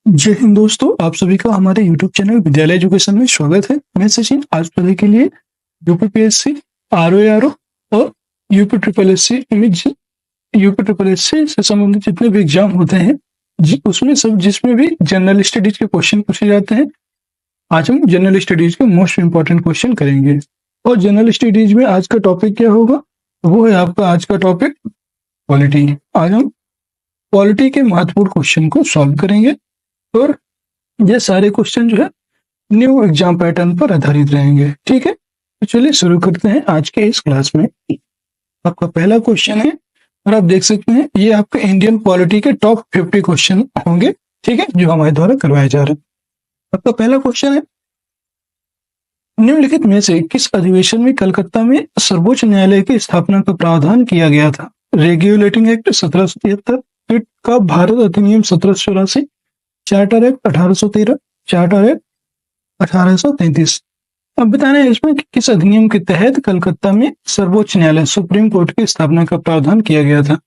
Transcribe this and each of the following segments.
जय हिंद दोस्तों, आप सभी का हमारे YouTube चैनल विद्यालय एजुकेशन में स्वागत है। मैं सचिन आज पढ़ने के लिए यूपीपीएससी, आरओएआरओ और यूपी ट्रिपल एससी से संबंधित जितने भी एग्जाम होते हैं उसमें सब जिसमें भी जनरल स्टडीज के क्वेश्चन पूछे जाते हैं। आज हम जनरल स्टडीज के मोस्ट इंपॉर्टेंट क्वेश्चन करेंगे। और जनरल स्टडीज में आज का टॉपिक क्या होगा? वो है आपका आज का टॉपिक पॉलिटी। आज हम पॉलिटी के महत्वपूर्ण क्वेश्चन को सॉल्व करेंगे और ये सारे क्वेश्चन जो है न्यू एग्जाम पैटर्न पर आधारित रहेंगे। ठीक है, तो चलिए शुरू करते हैं आज के इस क्लास में। आपका पहला क्वेश्चन है और आप देख सकते हैं ये आपके इंडियन पॉलिटी के टॉप 50 क्वेश्चन होंगे। ठीक है, जो हमारे द्वारा करवाए जा रहे हैं। आपका पहला क्वेश्चन है, निम्नलिखित में से किस अधिवेशन में कलकत्ता में सर्वोच्च न्यायालय की स्थापना का प्रावधान किया गया था? रेगुलेटिंग एक्ट 1773, फिट का भारत अधिनियम 1784, चार्टर एक्ट 1813, चार्टर एक्ट 1833। अब बताना है इसमें कि किस अधिनियम के तहत कलकत्ता में सर्वोच्च न्यायालय सुप्रीम कोर्ट की स्थापना का प्रावधान किया गया था।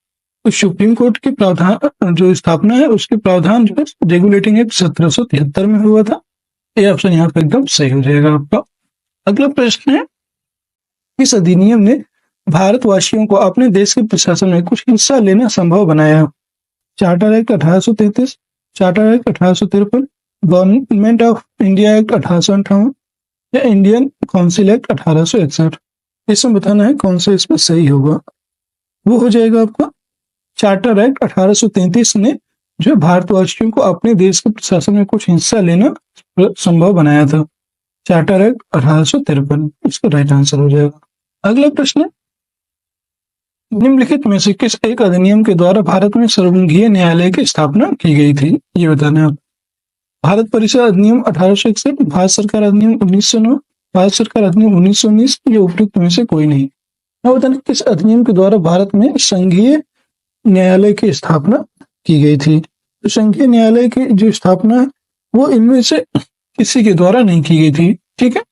तो सुप्रीम कोर्ट की प्रावधान जो स्थापना है उसके प्रावधान जो है रेगुलेटिंग एक्ट 1773 में हुआ था। ये ऑप्शन यहाँ पे एकदम सही हो जाएगा आपका। अगला प्रश्न है, किस अधिनियम ने भारतवासियों को अपने देश के प्रशासन में कुछ हिस्सा लेना संभव बनाया? Charter act 1833, charter act 1853, government of India act 1858 या इंडियन काउंसिल एक्ट 1861। इसमें बताना है कौन सा इसमें सही होगा। वो हो जाएगा आपका चार्टर एक्ट 1833 ने जो भारतवासियों को अपने देश के प्रशासन में कुछ हिस्सा लेना संभव बनाया था। चार्टर एक्ट 1853 इसका राइट आंसर हो जाएगा। अगला प्रश्न है, निम्नलिखित में से किस एक अधिनियम के द्वारा भारत में सर्वसंघीय न्यायालय की स्थापना की गई थी? ये बताना है। भारत परिषद अधिनियम 1861, भारत सरकार अधिनियम 1909, भारत सरकार अधिनियम 1919 या उपयुक्त में से कोई नहीं। अब बताना किस अधिनियम के द्वारा भारत में संघीय न्यायालय की स्थापना की गई थी? तो संघीय न्यायालय की जो स्थापना है वो इनमें से किसी के द्वारा नहीं की गई थी। ठीक है,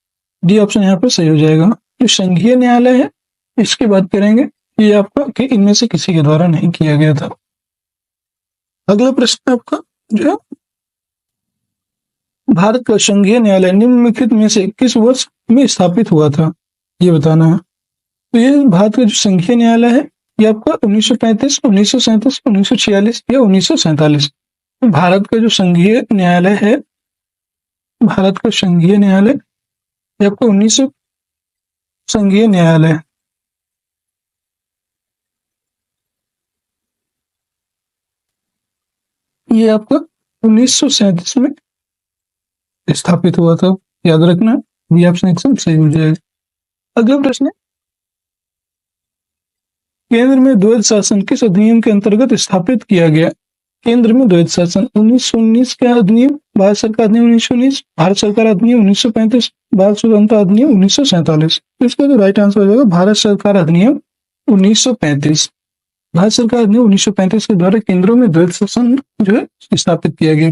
डी ऑप्शन यहाँ पे सही हो जाएगा। जो संघीय न्यायालय है इसकी बात करेंगे, ये आपका कि इनमें से किसी के द्वारा नहीं किया गया था। अगला प्रश्न आपका जो है, भारत का संघीय न्यायालय निम्नलिखित में से किस वर्ष में स्थापित हुआ था? ये बताना है। तो ये भारत का जो संघीय न्यायालय है ये आपका 1935, 1937, 1946 या 1947। भारत का जो संघीय न्यायालय है, भारत का संघीय न्यायालय ये आपका 1900 संघीय न्यायालय ये आपका 1937 में स्थापित हुआ था। याद रखना, ये ऑप्शन एकदम सही हो जाएगा। अगला प्रश्न है, केंद्र में द्वैध शासन किस अधिनियम के अंतर्गत स्थापित किया गया? केंद्र में द्वैध शासन 1919 का अधिनियम, भारत सरकार अधिनियम 1919, भारत सरकार अधिनियम 1935, भारत स्वतंत्रता अधिनियम 1947। इसका जो राइट आंसर हो जाएगा भारत सरकार अधिनियम 1935। भारत सरकार अधिनियम 1935 के द्वारा केंद्रों में द्वैध शासन जो है स्थापित किया गया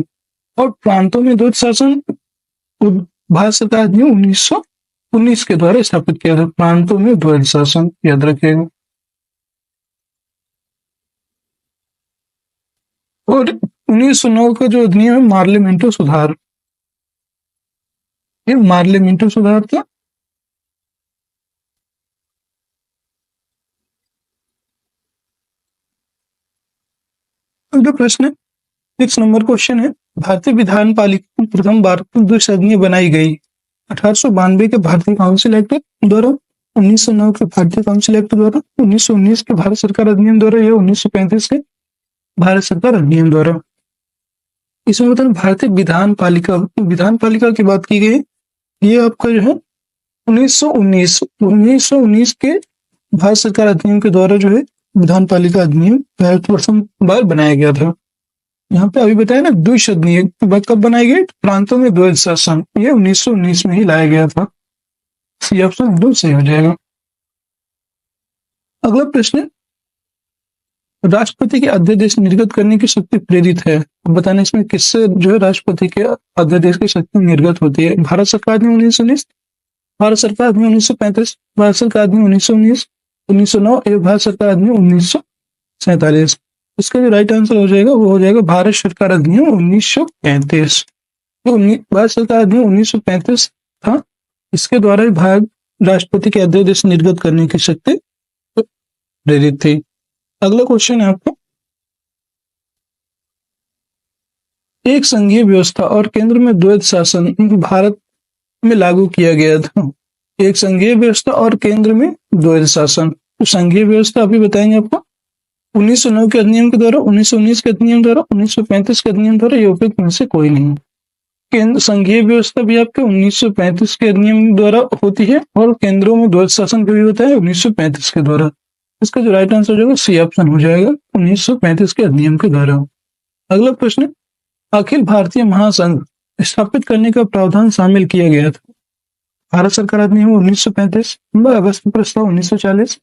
और प्रांतों में द्वैध शासन भारत सरकार अधिनियम 1919 के द्वारा स्थापित किया था। प्रांतों में द्वैध शासन याद रखिएगा। और 1909 का जो अधिनियम है मार्ले मिंटो सुधार, ये मार्ले मिंटो सुधार था। अगला प्रश्न है, 6 नंबर क्वेश्चन है, भारतीय विधान पालिका प्रथम बार किस सदनीय बनाई गई? 1892 के भारतीय काउंसिल एक्ट द्वारा, 1909 के भारतीय काउंसिल एक्ट द्वारा, 1919 के भारत सरकार अधिनियम द्वारा या 1935 के भारत सरकार अधिनियम द्वारा। इसमें मतलब भारतीय विधान पालिका की बात की गई। ये आपका जो है 1919 के भारत सरकार अधिनियम के द्वारा जो है विधान पालिका अधिनियम प्रथम बार बनाया गया था। यहाँ पे अभी बताया ना द्विसदनीय कब बनाई गई? प्रांतों में द्वैध शासन, ये 1919 में ही लाया गया था। सी ऑप्शन एकदम सही हो जाएगा। अगला प्रश्न है, राष्ट्रपति के अध्यादेश निर्गत करने की शक्ति प्रेरित है। बताना इसमें किससे जो है राष्ट्रपति के अध्यादेश की शक्ति निर्गत होती है? भारत सरकार अधिनियम 1919, भारत सरकार अधिनियम 1935, भारत सरकार अधिनियम 1919, 1909 या भारत सरकार अधिनियम 1947। इसका जो राइट आंसर हो जाएगा वो हो जाएगा भारत सरकार अधिनियम 1935। तो भारत सरकार अधिनियम 1935 था। इसके द्वारा ही भारत राष्ट्रपति के अध्यादेश निर्गत करने की शक्ति प्रेरित थी। अगला क्वेश्चन है आपका, एक संघीय व्यवस्था और केंद्र में द्वैध शासन भारत में लागू किया गया था। एक संघीय व्यवस्था और केंद्र में द्वैध शासन। तो संघीय व्यवस्था अभी बताएंगे आपको 1909 के अधिनियम के द्वारा, 1919 के अधिनियम द्वारा, 1935 के अधिनियम द्वारा, ये उपयुक्त में से कोई नहीं। केंद्र संघीय व्यवस्था भी आपके 1935 के अधिनियम द्वारा होती है और केंद्रों में द्वैध शासन भी होता है 1935 के द्वारा। इसका जो राइट आंसर हो जाएगा सी ऑप्शन हो जाएगा 1935 के अधिनियम के द्वारा। अगला प्रश्न, अखिल भारतीय महासंघ स्थापित करने का प्रावधान शामिल किया गया था। भारत सरकार अधिनियम 1935, अगस्त प्रस्ताव 1940,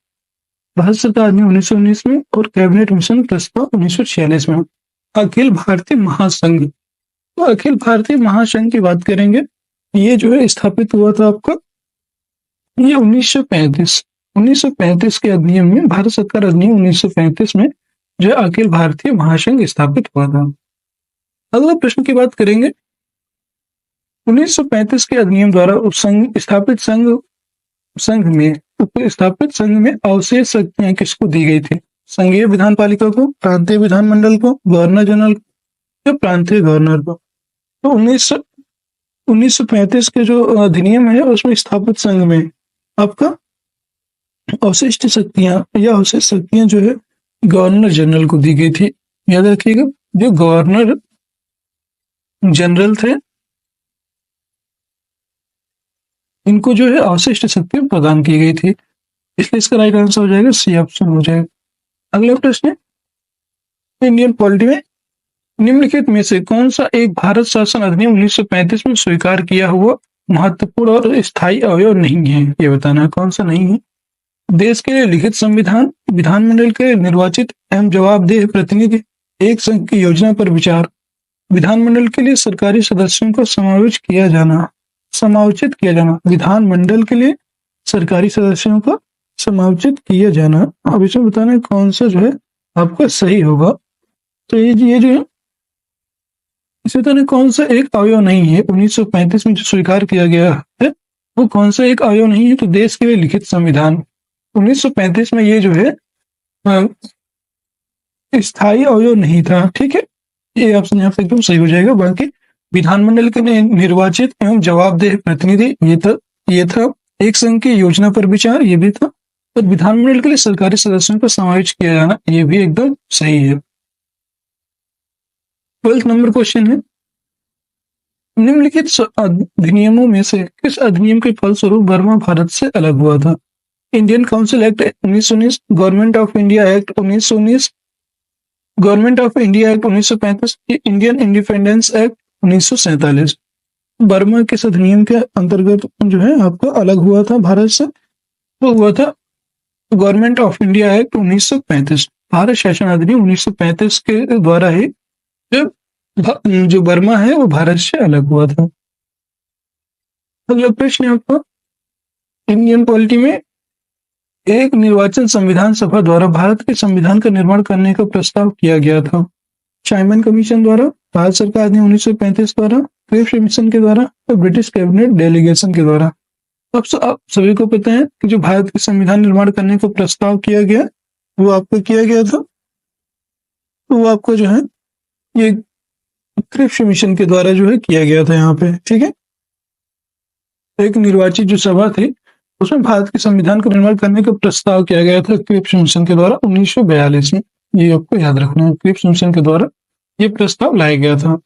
भारत सरकार अधिनियम 1919 में और कैबिनेट मिशन प्रस्ताव 1946 में। अखिल भारतीय महासंघ, तो अखिल भारतीय महासंघ की बात करेंगे, ये जो है स्थापित हुआ था आपका ये 1935 के अधिनियम में, भारत सरकार अधिनियम 1935 में जो अखिल भारतीय महासंघ स्थापित हुआ था। अगला प्रश्न की बात करेंगे, 1935 के अधिनियम द्वारा स्थापित संघ में अवशेष शक्तियां किसको दी गई थी? संघीय विधान पालिका को, प्रांतीय विधानमंडल को, गवर्नर जनरल या प्रांतीय गवर्नर को। तो 1935 के जो अधिनियम है उसमें स्थापित संघ में आपका अवशिष्ट शक्तियां जो है गवर्नर जनरल को दी गई थी। याद रखिएगा, जो गवर्नर जनरल थे इनको जो है अवशिष्ट शक्तियां प्रदान की गई थी, इसलिए इसका राइट आंसर हो जाएगा सी ऑप्शन हो जाएगा। अगला प्रश्न है, इंडियन पॉलिटी में निम्नलिखित में से कौन सा एक भारत शासन अधिनियम 1935 में स्वीकार किया हुआ महत्वपूर्ण और स्थायी अवयव नहीं है? ये बताना है कौन सा नहीं है। देश के लिए लिखित संविधान, विधानमंडल के निर्वाचित एवं जवाबदेह प्रतिनिधि, एक संघ की योजना पर विचार, विधानमंडल के लिए सरकारी सदस्यों को समायोजित किया जाना। विधानमंडल के लिए सरकारी सदस्यों को समायोजित किया जाना। अब इसमें बताना है कौन सा जो है आपका सही होगा। तो ये जो है इसे बताना कौन सा एक अवयव नहीं है 1935 में जो स्वीकार किया गया है वो कौन सा एक अवयव नहीं है। तो देश के लिए लिखित संविधान 1935 में ये जो है स्थायी अवयव नहीं था। ठीक है, ये ऑप्शन यहाँ पे एकदम सही हो जाएगा। बाकी विधानमंडल के निर्वाचित एवं जवाबदेह प्रतिनिधि ये था एक संघ की योजना पर विचार, ये भी था। और विधानमंडल के लिए सरकारी सदस्यों को समायोजित किया जाना, ये भी एकदम सही है। 12th नंबर क्वेश्चन है, निम्नलिखित अधिनियमों में से किस अधिनियम के फलस्वरूप बर्मा भारत से अलग हुआ था? Indian council act 1919, government of India act 1919, government of India act 1935, Indian independence act 1947। Burma किस अधिनियम के अंतर्गत जो है आपको अलग हुआ था भारत से? तो हुआ था government of India act 1935, Bharat शासन अधिनियम 1935 के द्वारा ही जो बर्मा है वो भारत से अलग हुआ था। अगला प्रश्न है आपका, इंडियन पॉलिटी में एक निर्वाचन संविधान सभा द्वारा भारत के संविधान का निर्माण करने का प्रस्ताव किया गया था। साइमन कमीशन द्वारा, भारत सरकार ने 1935 द्वारा, क्रिप्स मिशन के द्वारा और ब्रिटिश कैबिनेट डेलीगेशन के द्वारा। अब आप सभी को पता है कि जो भारत के संविधान निर्माण करने का प्रस्ताव किया गया वो आपको किया गया था, तो वो आपको जो है ये क्रिप्स मिशन के द्वारा जो है किया गया था यहाँ पे। ठीक है, एक निर्वाचित जो सभा थी उसमें भारत के संविधान का निर्माण करने का प्रस्ताव किया गया था क्रिप्स मिशन के द्वारा 1942 में। ये आपको याद रखना है, क्रिप्स मिशन के द्वारा ये प्रस्ताव लाया गया था।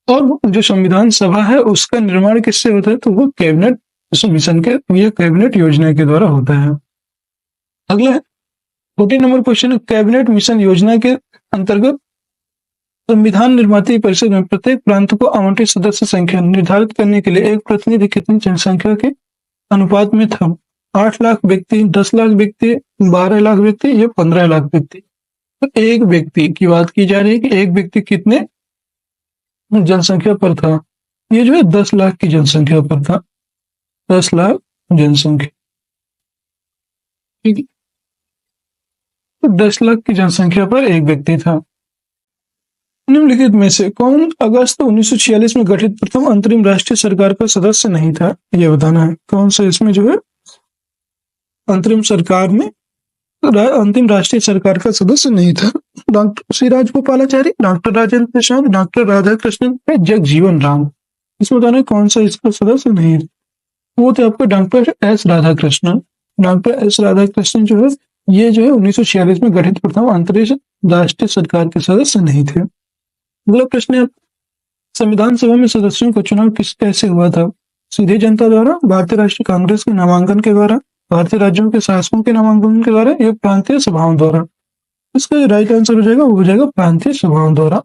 और जो संविधान सभा है उसका निर्माण किससे होता है? तो वो कैबिनेट मिशन के, ये कैबिनेट योजना के द्वारा होता है। अगला 14 नंबर क्वेश्चन है, कैबिनेट मिशन योजना के अंतर्गत संविधान निर्माता परिषद में प्रत्येक प्रांत को आवंटित सदस्य संख्या निर्धारित करने के लिए एक प्रतिनिधि कितनी जनसंख्या के अनुपात में था? 8 लाख व्यक्ति, 10 लाख व्यक्ति, 12 लाख व्यक्ति या 15 लाख व्यक्ति? तो एक व्यक्ति की बात की जा रही है कि एक व्यक्ति कितने जनसंख्या पर था? ये जो है 10 लाख की जनसंख्या पर था, 10 लाख जनसंख्या। ठीक है, 10 लाख की जनसंख्या पर एक व्यक्ति था। निम्नलिखित में से कौन अगस्त 1946 में गठित प्रथम अंतरिम राष्ट्रीय सरकार का सदस्य नहीं था, यह बताना है। कौन सा इसमें जो है अंतरिम सरकार में अंतिम राष्ट्रीय सरकार का सदस्य नहीं था? Doctor C Rajagopalachari, doctor Rajendra Prasad, doctor Radhakrishnan या जगजीवन राम? इसमें बताना है कौन सा इसका सदस्य नहीं था। वो थे आपके doctor S Radhakrishnan. Doctor S Radhakrishnan जो है ये जो है 1946 में गठित प्रथम अंतरिम राष्ट्रीय सरकार के सदस्य नहीं थे। अगला प्रश्न है, संविधान सभा में सदस्यों का चुनाव कैसे हुआ था? सीधे जनता द्वारा, भारतीय राष्ट्रीय कांग्रेस के नामांकन के द्वारा, भारतीय राज्यों के शासकों के नामांकन के द्वारा या प्रांतीय सभाओं द्वारा? इसका जो राइट आंसर हो जाएगा वो हो जाएगा प्रांतीय सभाओं द्वारा,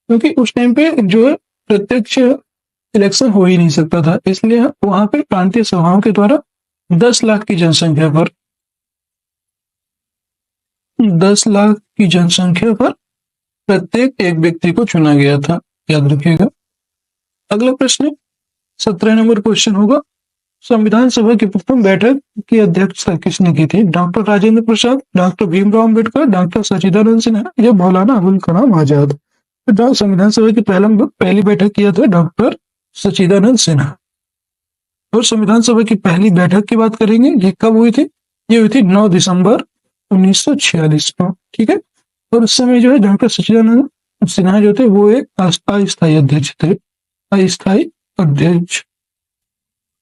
क्योंकि उस टाइम पे जो है प्रत्यक्ष इलेक्शन हो ही नहीं सकता था, इसलिए वहां पे प्रांतीय सभाओं के द्वारा 10 लाख की जनसंख्या पर 10 लाख की जनसंख्या पर प्रत्येक एक व्यक्ति को चुना गया था, याद रखिएगा। अगला प्रश्न 17 नंबर क्वेश्चन होगा, संविधान सभा की प्रथम बैठक की अध्यक्षता किसने की थी? Doctor Rajendra Prasad, doctor Bhimrao Ambedkar, doctor सच्चिदानंद सिन्हा या मौलाना अबुल कलाम आजाद? तो संविधान सभा की पहली बैठक किया था डॉक्टर सच्चिदानंद सिन्हा। और संविधान सभा की पहली बैठक की बात करेंगे, ये कब हुई थी? ये हुई थी 9 दिसंबर 1946 को, ठीक है। और उस समय जो है डॉक्टर सच्चिदानंद सिन्हा जो थे वो एक अस्थायी अध्यक्ष थे, अस्थायी अध्यक्ष,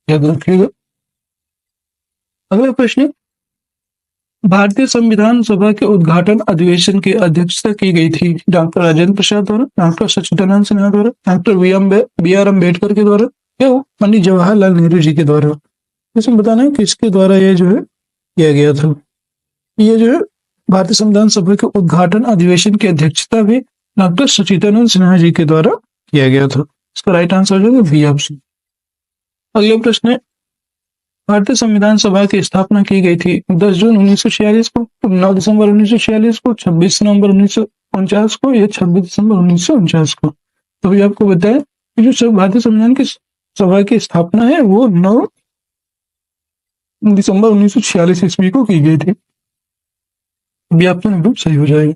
याद रखिएगा। अगला प्रश्न, भारतीय संविधान सभा के उद्घाटन अधिवेशन की अध्यक्षता की गई थी डॉक्टर राजेंद्र प्रसाद द्वारा, डॉक्टर सच्चिदानंद सिन्हा द्वारा, डॉक्टर बी आर अम्बेडकर के द्वारा या पंडित जवाहरलाल नेहरू जी के द्वारा? इसमें बताना है किसके द्वारा ये जो है किया गया था। ये जो है भारतीय संविधान सभा के उद्घाटन अधिवेशन की अध्यक्षता भी डॉक्टर सच्चिदानंद सिन्हा जी के द्वारा किया गया था। इसका राइट आंसर हो जाएगा बी ऑप्शन। अगला प्रश्न है, भारतीय संविधान सभा की स्थापना की गई थी 10 जून 1946 को, 9 दिसंबर 1946 को, 26 नवंबर 1949 को या 26 दिसंबर 1949 को? तो अभी आपको बताया कि जो भारतीय संविधान की सभा की स्थापना है वो 9 दिसंबर 1946 ईस्वी को की गई थी। अभी आपका नंबर सही हो जाएगा।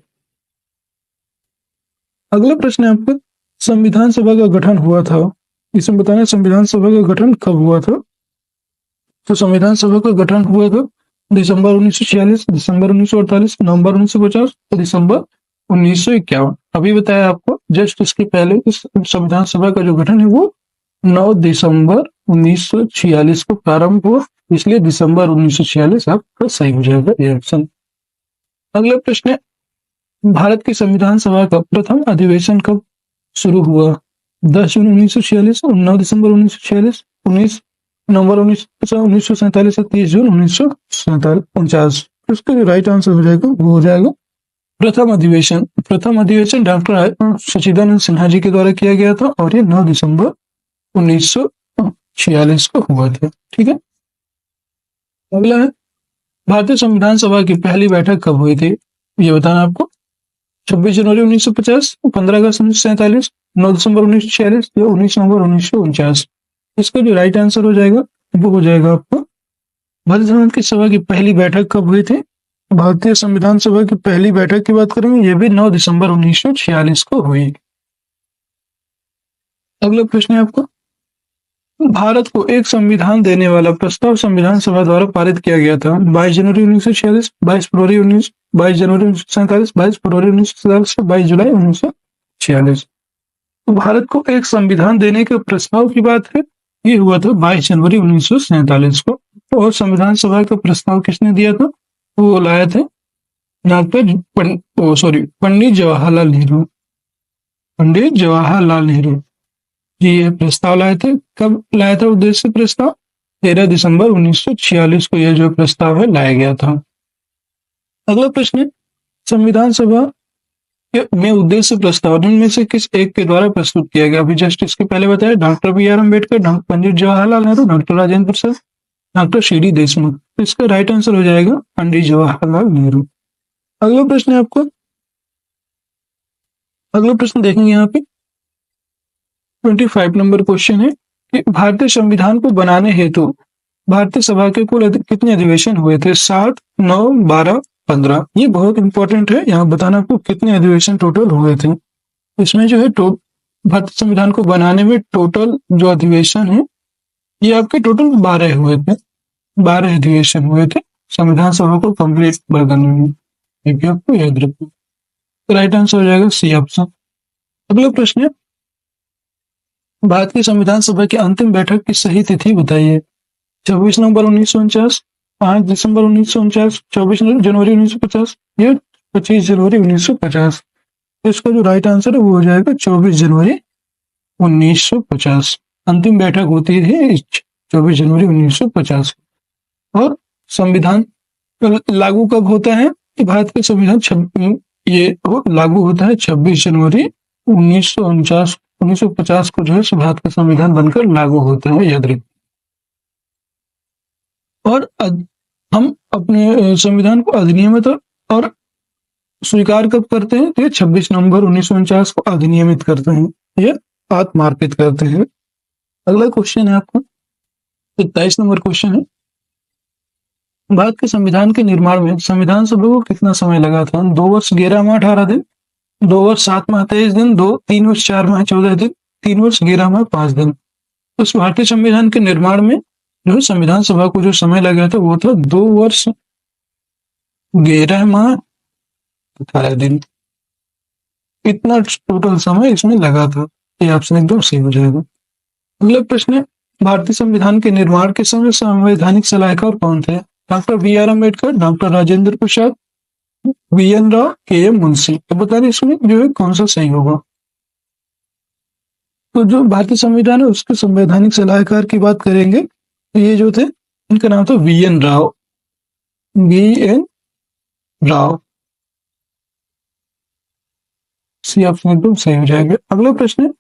अगला प्रश्न है आपका, संविधान सभा का गठन हुआ था, इसमें बताना संविधान सभा का गठन कब हुआ था? तो संविधान सभा का गठन हुआ था दिसंबर 1946, दिसंबर 1948, नवंबर 1950, दिसंबर 1951। अभी बताया आपको जस्ट इसके पहले इस संविधान सभा का जो गठन है वो 9 दिसंबर 1946 को प्रारंभ हुआ, इसलिए दिसंबर 1946 आपका सही हो जाएगा ये ऑप्शन। अगला प्रश्न है, भारत की संविधान सभा का प्रथम अधिवेशन कब शुरू हुआ? 10 जून 1946, 9 दिसंबर 1946, 19 नवंबर 1947 से 30 जून 1949। इसका जो राइट आंसर हो जाएगा वो हो जाएगा प्रथम अधिवेशन। प्रथम अधिवेशन डॉक्टर सच्चिदानंद सिन्हा जी के द्वारा किया गया था और ये 9 दिसंबर 1946 को हुआ था, ठीक है। अगला है, भारतीय संविधान सभा की पहली बैठक कब हुई थी? ये बताना आपको। 26 जनवरी 1950, 15 अगस्त 1947, 9 दिसंबर 1946 या 19 नवंबर 1949? इसका जो राइट आंसर हो जाएगा वो हो जाएगा आपको भारतीय संविधान की सभा की पहली बैठक कब हुई थी? भारतीय संविधान सभा की पहली बैठक की बात करेंगे, ये भी 9 दिसंबर 1946 को हुई। अगला प्रश्न है आपको, भारत को एक संविधान देने वाला प्रस्ताव संविधान सभा द्वारा पारित किया गया था 22 जनवरी 1946, 22 फरवरी 22 जनवरी 1947, 22 फरवरी 1947, 22 जुलाई 1946। तो भारत को एक संविधान देने के प्रस्ताव की बात है, ये हुआ था 22 जनवरी 1947 को। और संविधान सभा का प्रस्ताव किसने दिया था? वो लाया थे पंडित जवाहरलाल नेहरू। पंडित जवाहरलाल नेहरू जी ये प्रस्ताव लाए थे। कब लाया था उद्देश्य प्रस्ताव? 13 दिसंबर 1946 को यह जो प्रस्ताव है लाया गया था। अगला प्रश्न है, संविधान सभा में उद्देश्य प्रस्ताव में से किस एक के द्वारा प्रस्तुत किया गया? अभी जस्ट इसके पहले बताया doctor B R Ambedkar, doctor Pandit Jawaharlal Nehru, doctor Rajendra Prasad, doctor C D. Deshmukh. तो इसका राइट आंसर हो जाएगा पंडित जवाहरलाल नेहरू। अगला प्रश्न है आपको, अगला प्रश्न देखेंगे यहाँ पे 25 नंबर क्वेश्चन है कि भारतीय संविधान को बनाने हेतु भारतीय सभा के कुल कितने अधिवेशन हुए थे? 7, 9, 12 15। ये बहुत इंपॉर्टेंट है, यहाँ बताना आपको कितने अधिवेशन टोटल हुए थे। इसमें जो है भारतीय संविधान को बनाने में टोटल जो अधिवेशन है ये आपके टोटल 12 हुए थे, 12 अधिवेशन हुए थे संविधान सभा को कंप्लीट करने में। ये भी आपको याद रखना। तो राइट आंसर हो जाएगा सी ऑप्शन। अगला प्रश्न है, भारत की संविधान सभा की अंतिम बैठक की सही तिथि बताइए। 26 नवंबर 1949, 5 दिसंबर 1949, 24 जनवरी 1950 या 25 जनवरी 1950। इसका जो राइट आंसर है वो हो जाएगा 24 जनवरी 1950। अंतिम बैठक होती है 24 जनवरी 1950। और संविधान लागू कब होता है कि भारत का संविधान लागू होता है 26 जनवरी 1950 को जो है भारत का संविधान बनकर लागू होता है, याद रखिए। और हम अपने संविधान को अधिनियमित और स्वीकार कब करते हैं? तो 26 नवंबर 1949 को अधिनियमित करते हैं या आत्मार्पित करते हैं। अगला क्वेश्चन है आपका 27 नंबर क्वेश्चन है, भारत के संविधान के निर्माण में संविधान सभा को कितना समय लगा था? 2 वर्ष 11 माह 18 दिन, 2 वर्ष 7 माह 23 दिन, 3 वर्ष 4 माह 14 दिन, 3 वर्ष 11 माह 5 दिन। उस भारतीय संविधान के निर्माण में जो संविधान सभा को जो समय लगा था वो था 2 वर्ष 11 माह 18 दिन। इतना टोटल समय इसमें लगा था। ये ऑप्शन एकदम सही हो जाएगा। अगला प्रश्न है, भारतीय संविधान के निर्माण के समय संवैधानिक सलाहकार कौन थे? Doctor B R. Ambedkar, doctor Rajendra Prasad, V N. Rao, K M. Munshi. तो बताइए इसमें जो है कौन सा सही होगा? तो जो भारतीय संविधान है उसके संवैधानिक सलाहकार की बात करेंगे तो ये जो थे इनका नाम था VN. Rao, VN. Rao. C option एकदम सही हो जाएगा। अगला प्रश्न है,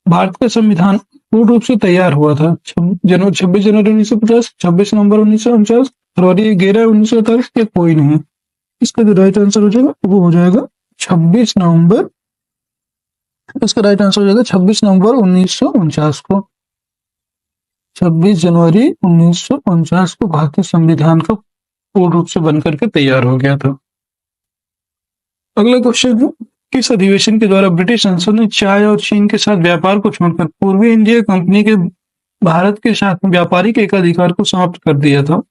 भारत का संविधान पूर्ण रूप से तैयार हुआ था 26 जनवरी 1950, 26 नवंबर 1949, फरवरी 11 1948 या कोई नहीं। इसका जो राइट आंसर हो जाएगा वो हो जाएगा 26 नवंबर। इसका राइट आंसर हो जाएगा 26 नवंबर 1949 को। 26 जनवरी 1949 को भारतीय संविधान का पूर्ण रूप से बनकर के तैयार हो गया था। अगला क्वेश्चन है, किस अधिवेशन के द्वारा ब्रिटिश संसद ने चाय और चीन के साथ व्यापार को छोड़कर पूर्वी इंडिया कंपनी के भारत के साथ व्यापारिक एकाधिकार को समाप्त कर दिया था?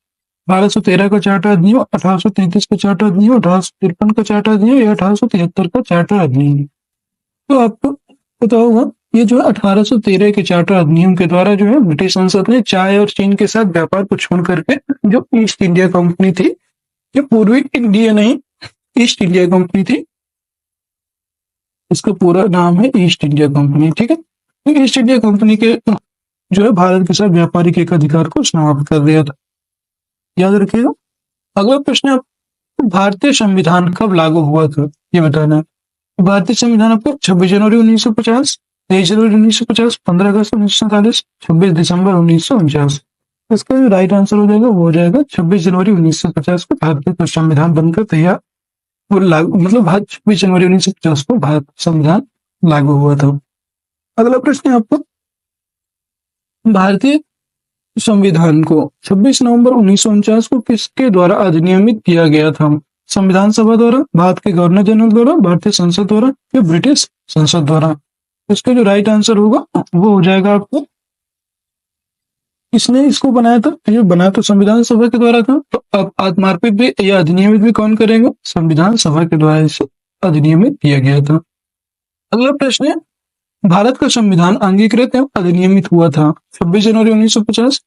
1213 का चार्टर अधिनियम, 1833 का चार्टर अधिनियम, 1853 का चार्टर अधिनियम या 1873 का चार्टर अधिनियम। तो आपको पता होगा ये जो है 1813 के चार्टर अधिनियम के द्वारा जो है ब्रिटिश संसद ने चाय और चीन के साथ व्यापार को छोड़ करके जो ईस्ट इंडिया कंपनी थी, ये पूर्वी इंडिया नहीं ईस्ट इंडिया कंपनी थी, इसका पूरा नाम है ईस्ट इंडिया कंपनी, ठीक है। तो ईस्ट इंडिया कंपनी के जो है भारत के साथ व्यापारिक एकाधिकार को समाप्त कर दिया था, याद रखिएगा। अगला प्रश्न है, भारतीय संविधान कब लागू हुआ था ये बताना है। भारतीय संविधान आपको 26 जनवरी 1950, 23 जनवरी 1950, 15 अगस्त 1947, 26 दिसंबर 1949। इसका जो राइट आंसर हो जाएगा वो हो जाएगा 26 जनवरी 1950 को भारत का संविधान बनकर तैयार मतलब 26 जनवरी 1950 को भारत संविधान लागू हुआ था। अगला प्रश्न है आपको, भारतीय संविधान को 26 नवंबर 1949 को किसके द्वारा अधिनियमित किया गया था? संविधान सभा द्वारा, भारत के गवर्नर जनरल द्वारा, भारतीय संसद द्वारा या ब्रिटिश संसद द्वारा? इसका जो राइट आंसर होगा वो हो जाएगा आपको, किसने इसको बनाया था? ये बनाया तो संविधान सभा के द्वारा था। तो अब आत्मार्पित भी या अधिनियमित भी कौन करेगा? संविधान सभा के द्वारा इसे अधिनियमित किया गया था। अगला प्रश्न है, भारत का संविधान अंगीकृत एवं अधिनियमित हुआ था 26 जनवरी 1950,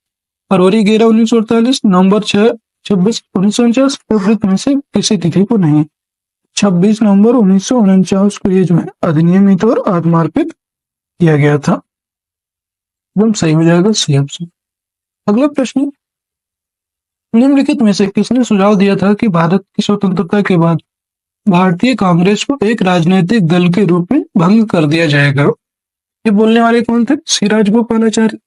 फरवरी 11 1948, नवंबर 6 26 1949, फरवरी में से किसी तिथि को नहीं। 26 नवंबर 1949 को ये जो है अधिनियमित और आत्मार्पित किया गया था। एकदम सही हो जाएगा सी ऑप्शन। अगला प्रश्न, निम्नलिखित में से किसने सुझाव दिया था कि भारत की स्वतंत्रता के बाद भारतीय कांग्रेस को एक राजनीतिक दल के रूप में भंग कर दिया जाएगा? ये बोलने वाले कौन थे? श्री राजगोपालाचारी,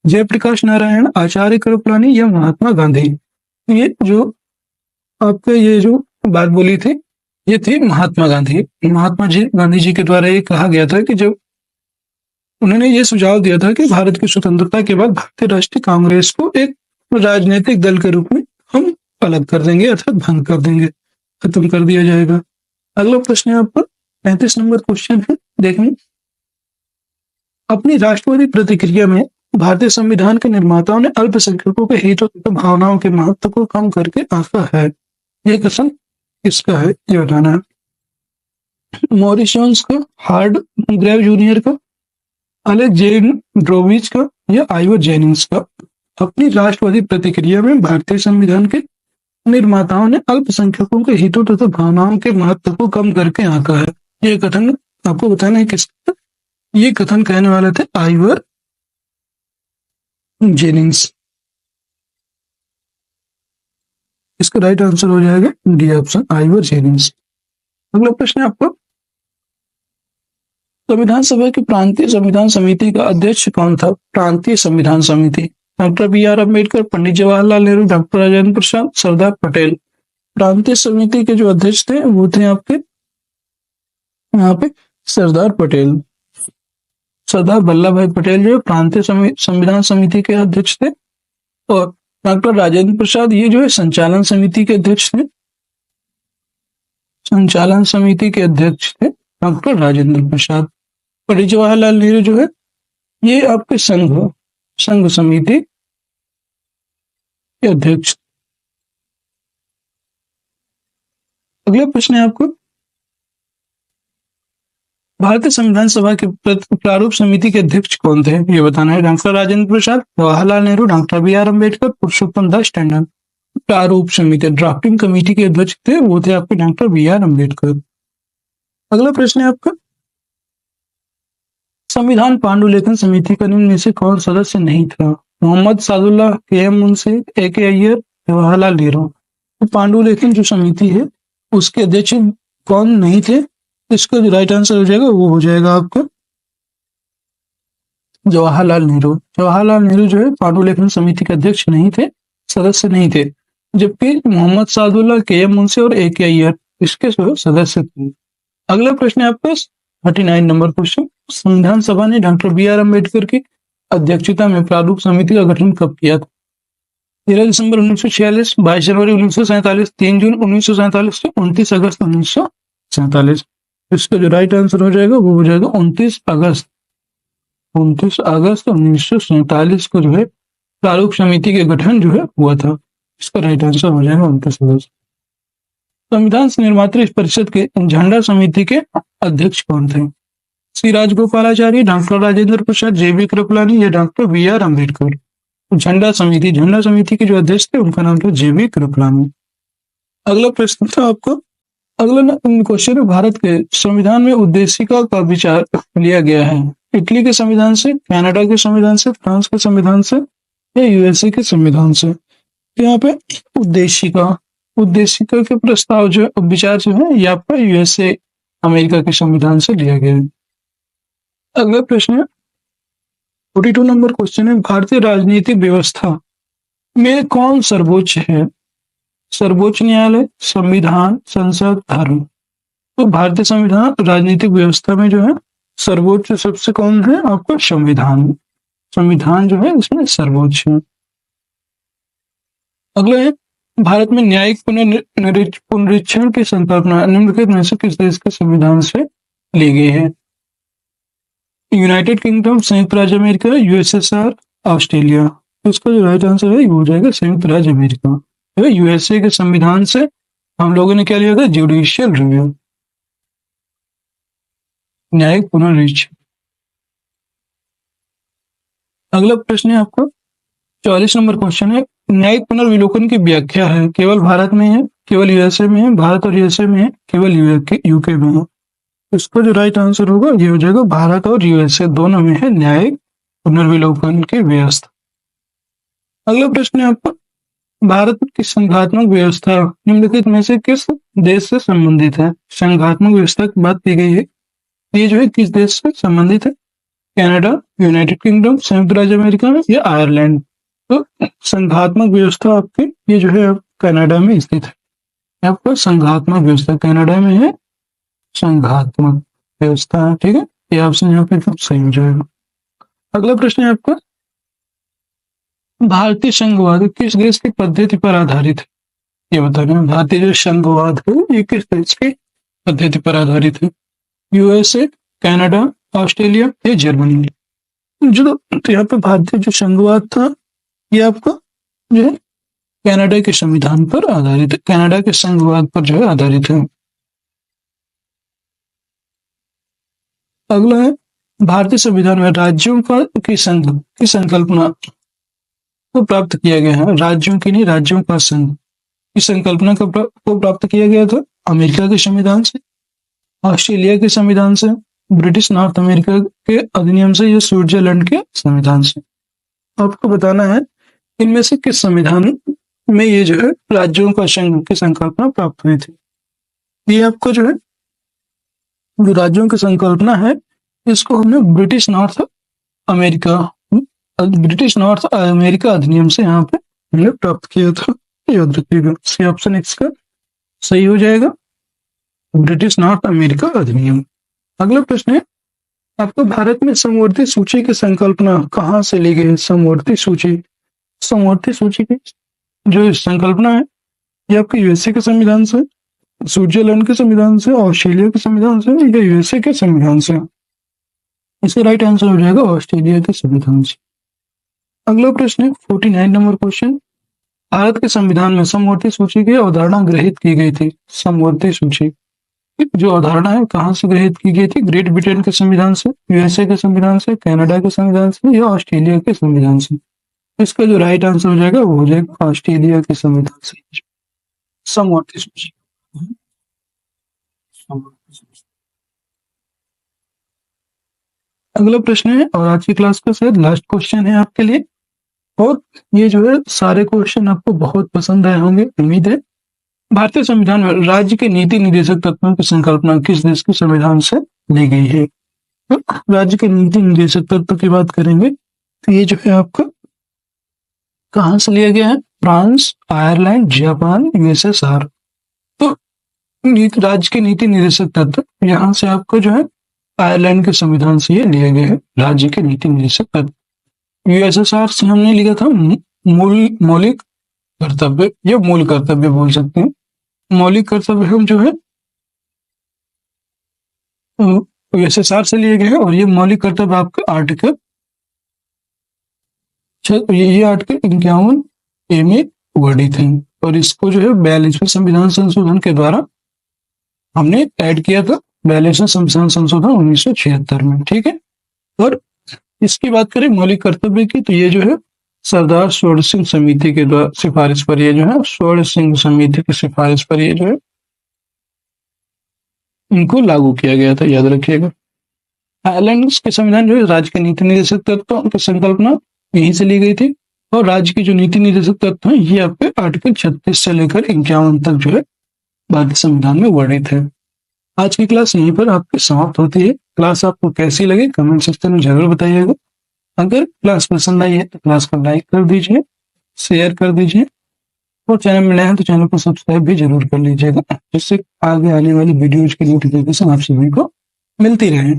जयप्रकाश नारायण, आचार्य कृपलानी या महात्मा गांधी? ये जो आपका ये जो बात बोली थी ये थी महात्मा गांधी। महात्मा जी गांधी जी के द्वारा ये कहा गया था कि जब उन्होंने ये सुझाव दिया था कि भारत की स्वतंत्रता के बाद भारतीय राष्ट्रीय कांग्रेस को एक राजनीतिक दल के रूप में हम अलग कर देंगे अर्थात भंग कर देंगे। खत्म कर दिया जाएगा। अगला प्रश्न है आपका 35 नंबर क्वेश्चन है, देखिए अपनी राष्ट्रवादी प्रतिक्रिया में भारतीय संविधान के निर्माताओं ने अल्पसंख्यकों के हितों तथा भावनाओं के महत्व को कम करके आंका है। यह कथन किसका है, ये बताना है। मॉरिस जोन्स का, हार्ड ग्रेव जूनियर का, अलेक्जेंड्रोविच का या आइवर जेनिंग्स का। अपनी राष्ट्रवादी प्रतिक्रिया में भारतीय संविधान के निर्माताओं ने अल्पसंख्यकों के हितों तथा भावनाओं के महत्व को कम करके आंका है। यह कथन आपको बताना है किसका, ये कथन कहने वाले थे आइवर जेनिंग्स। इसका राइट आंसर हो जाएगा डी ऑप्शन, आइवर जेनिंग्स। अगला प्रश्न है आपको, संविधान सभा की प्रांतीय संविधान समिति का अध्यक्ष कौन था। प्रांतीय संविधान समिति, doctor B R Ambedkar, Pandit Jawaharlal Nehru, doctor Rajendra Prasad, Sardar Patel. प्रांतीय समिति के जो अध्यक्ष थे वो थे आपके यहाँ पे सरदार पटेल। सरदार वल्लभ भाई पटेल जो प्रांतीय संविधान समिति के अध्यक्ष थे, और डॉक्टर राजेंद्र प्रसाद ये जो है संचालन समिति के अध्यक्ष थे। संचालन समिति के अध्यक्ष थे डॉक्टर राजेंद्र प्रसाद। पंडित जवाहरलाल नेहरू जो है ये आपके संघ समिति के अध्यक्ष। अगला प्रश्न है आपको, भारतीय संविधान सभा के प्रारूप समिति के अध्यक्ष कौन थे, ये बताना है। Doctor Rajendra Prasad, Jawaharlal Nehru, doctor B R Ambedkar, Purushottam Das Tandon. प्रारूप समिति ड्राफ्टिंग कमेटी के अध्यक्ष थे वो थे आपके डॉक्टर बी आर अम्बेडकर। अगला प्रश्न है आपका, संविधान पांडुलेखन समिति का निम्न में से कौन सदस्य नहीं था। मोहम्मद सादुल्लाह, के एम मुंशी, ए के अय्यर, जवाहरलाल नेहरू। तो पांडुलेखन जो समिति है उसके अध्यक्ष कौन नहीं थे, इसका जो राइट आंसर हो जाएगा वो हो जाएगा आपका जवाहरलाल नेहरू। जवाहरलाल नेहरू जो है पांडुलेखन समिति के अध्यक्ष नहीं थे, सदस्य नहीं थे, जबकि मोहम्मद सादुल्लाह, के एम मुंशी और ए के अय्यर इसके सदस्य थे। अगला प्रश्न है आपका 39 नंबर क्वेश्चन, संविधान सभा ने डॉक्टर बी आर अम्बेडकर की अध्यक्षता में प्रारूप समिति का गठन कब किया था। 13 दिसंबर 1946, 22 जनवरी 1947, 3 जून 1947, 29 अगस्त 1947। इसका जो राइट आंसर हो जाएगा वो हो जाएगा 29 अगस्त 1947 को जो है प्रारूप समिति के गठन जो है हुआ था। इसका राइट आंसर हो जाएगा 29 अगस्त। संविधान निर्मात्री परिषद के झंडा समिति के अध्यक्ष कौन थे। श्री राजगोपालाचारी, डॉक्टर राजेंद्र प्रसाद, जे.बी. कृपलानी या डॉक्टर बी आर अम्बेडकर। झंडा समिति के जो अध्यक्ष थे उनका नाम था जे.बी. कृपलानी। अगला प्रश्न था आपको, अगला क्वेश्चन है, भारत के संविधान में उद्देशिका का विचार लिया गया है। इटली के संविधान से, कनाडा के संविधान से, फ्रांस के संविधान से या यूएसए के संविधान से। तो यहाँ पे उद्देशिका के प्रस्ताव जो विचार जो है ये आपका यूएसए अमेरिका के संविधान से लिया गया है। अगला प्रश्न है 42 नंबर क्वेश्चन है, भारतीय राजनीतिक व्यवस्था में कौन सर्वोच्च है। सर्वोच्च न्यायालय, संविधान, संसद, धर्म। तो भारतीय संविधान राजनीतिक व्यवस्था में जो है सर्वोच्च सबसे कौन है आपका संविधान जो है उसमें सर्वोच्च है। अगला है, भारत में न्यायिक पुनरीक्षण की संकल्पना निम्नलिखित में से किस देश के संविधान से ली गई है। यूनाइटेड किंगडम, संयुक्त राज्य अमेरिका, यूएसएसआर, ऑस्ट्रेलिया। तो इसका जो राइट आंसर है वो हो जाएगा संयुक्त राज्य अमेरिका। यूएसए के संविधान से हम लोगों ने क्या लिया था, जुडिशियल रिव्यू, न्यायिक पुनरीक्षण। अगला प्रश्न है आपका 44 नंबर क्वेश्चन है, न्यायिक पुनर्विलोकन की व्याख्या है केवल भारत में है, केवल यूएसए में है, भारत और यूएसए में है, केवल यूके में है। इसका जो राइट आंसर होगा ये हो जाएगा भारत और यूएसए दोनों में है न्यायिक पुनर्विलोकन की व्यवस्था। अगला प्रश्न है आपका, भारत की संघात्मक व्यवस्था निम्नलिखित में से किस देश से संबंधित है। संघात्मक व्यवस्था की बात की गई है, ये जो है किस देश से संबंधित है। कनाडा, यूनाइटेड किंगडम, संयुक्त राज्य अमेरिका या आयरलैंड। तो संघात्मक व्यवस्था आपकी ये जो है कनाडा में स्थित है। आपका संघात्मक व्यवस्था कनाडा में है, संघात्मक व्यवस्था है, ठीक है। ये ऑप्शन यहाँ पे एकदम सही हो जाएगा। अगला प्रश्न है आपका, भारतीय संघवाद किस देश की पद्धति पर आधारित है। ये बताना है। भारतीय जो संघवाद है ये किस देश की पद्धति पर आधारित है? यूएसए, कनाडा, ऑस्ट्रेलिया या जर्मनी? जो तो यहाँ पे भारतीय जो संघवाद था ये आपका जो है कनाडा के संविधान पर आधारित है, कनाडा के संघवाद पर जो है आधारित है। अगला है भारतीय संविधान में राज्यों का की संघ की संकल्पना को प्राप्त किया गया है। राज्यों की नहीं, राज्यों का संघ की संकल्पना को प्राप्त किया गया था अमेरिका के संविधान से, ऑस्ट्रेलिया के संविधान से, ब्रिटिश नॉर्थ अमेरिका के अधिनियम से या स्विट्जरलैंड के संविधान से। आपको बताना है इनमें से किस संविधान में ये जो है राज्यों का संघ की संकल्पना प्राप्त हुई थी। ये आपको जो है जो राज्यों की संकल्पना है इसको हमने ब्रिटिश नॉर्थ अमेरिका अधिनियम से यहाँ पे हमने प्राप्त किया था। याद रखिएगा, सी ऑप्शन इसका सही हो जाएगा, ब्रिटिश नॉर्थ अमेरिका अधिनियम। अगला प्रश्न है आपको भारत में समवर्ती सूची की संकल्पना कहाँ से ली गई है? समवर्ती सूची की जो संकल्पना है ये आपके यूएसए के संविधान से, स्विट्जरलैंड के संविधान से, ऑस्ट्रेलिया के संविधान से या यूएसए के संविधान से? इसका राइट आंसर हो जाएगा ऑस्ट्रेलिया के संविधान से। अगला प्रश्न है 49 नंबर क्वेश्चन, भारत के संविधान में समवर्ती सूची की अवधारणा ग्रहित की गई थी। समवर्ती सूची जो अवधारणा है कहाँ से ग्रहित की गई थी? ग्रेट ब्रिटेन के संविधान से, यूएसए के संविधान से, कनाडा के संविधान से या ऑस्ट्रेलिया के संविधान से? इसका जो राइट आंसर हो जाएगा वो हो जाएगा ऑस्ट्रेलिया के संविधान से समवर्ती सूची। अगला प्रश्न है और आज की क्लास का शायद लास्ट क्वेश्चन है आपके लिए, और ये जो है सारे क्वेश्चन आपको बहुत पसंद आए होंगे उम्मीद है। भारतीय संविधान में राज्य के नीति निर्देशक तत्वों की संकल्पना किस देश के संविधान से ली गई है? तो राज्य के नीति निर्देशक तत्व की बात करेंगे तो ये जो है आपका कहाँ से लिया गया है? France, Ireland, Japan, USSR. तो राज्य के नीति निर्देशक तत्व यहाँ से आपको जो है आयरलैंड के संविधान से ये लिया गया है राज्य के नीति निर्देशक तत्व। यूएसएसआर से हमने लिखा था मौलिक कर्तव्य या मूल कर्तव्य बोल सकते हैं। मौलिक कर्तव्य हम जो है यूएसएसआर से लिए गए हैं और ये मौलिक कर्तव्य आपका आर्टिकल ये आर्टिकल 51 ए में वर्णित है और इसको जो है 42वें संविधान संशोधन के द्वारा हमने ऐड किया था, 42वें संविधान संशोधन 1976 में। ठीक है, और इसकी बात करें मौलिक कर्तव्य की तो ये जो है सरदार स्वर्ण सिंह समिति के द्वारा सिफारिश पर ये जो है स्वर्ण सिंह समिति की सिफारिश पर ये जो है इनको लागू किया गया था, याद रखिएगा। आयरलैंड के संविधान जो है राज्य के नीति निर्देशक तत्व की संकल्पना यहीं से ली गई थी और राज्य के जो नीति निर्देशक तत्व है ये आपके आर्टिकल 36 से लेकर 51 तक जो है भारतीय संविधान में वर्णित है। आज की क्लास यहीं पर आपकी समाप्त होती है। क्लास आपको कैसी लगी कमेंट सेक्शन में जरूर बताइएगा। अगर क्लास पसंद आई है तो क्लास को लाइक कर दीजिए, शेयर कर दीजिए और चैनल में नए हैं तो चैनल को सब्सक्राइब भी जरूर कर लीजिएगा, जिससे आगे आने वाली वीडियोज की नोटिफिकेशन आप सभी को मिलती रहे।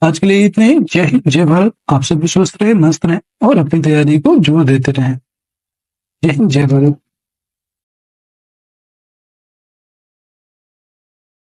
आज के लिए इतने ही। जय हिंद, जय भारत। आप सभी स्वस्थ रहे, मस्त रहे और अपनी तैयारी को जोर देते रहे। जय हिंद, जय भारत।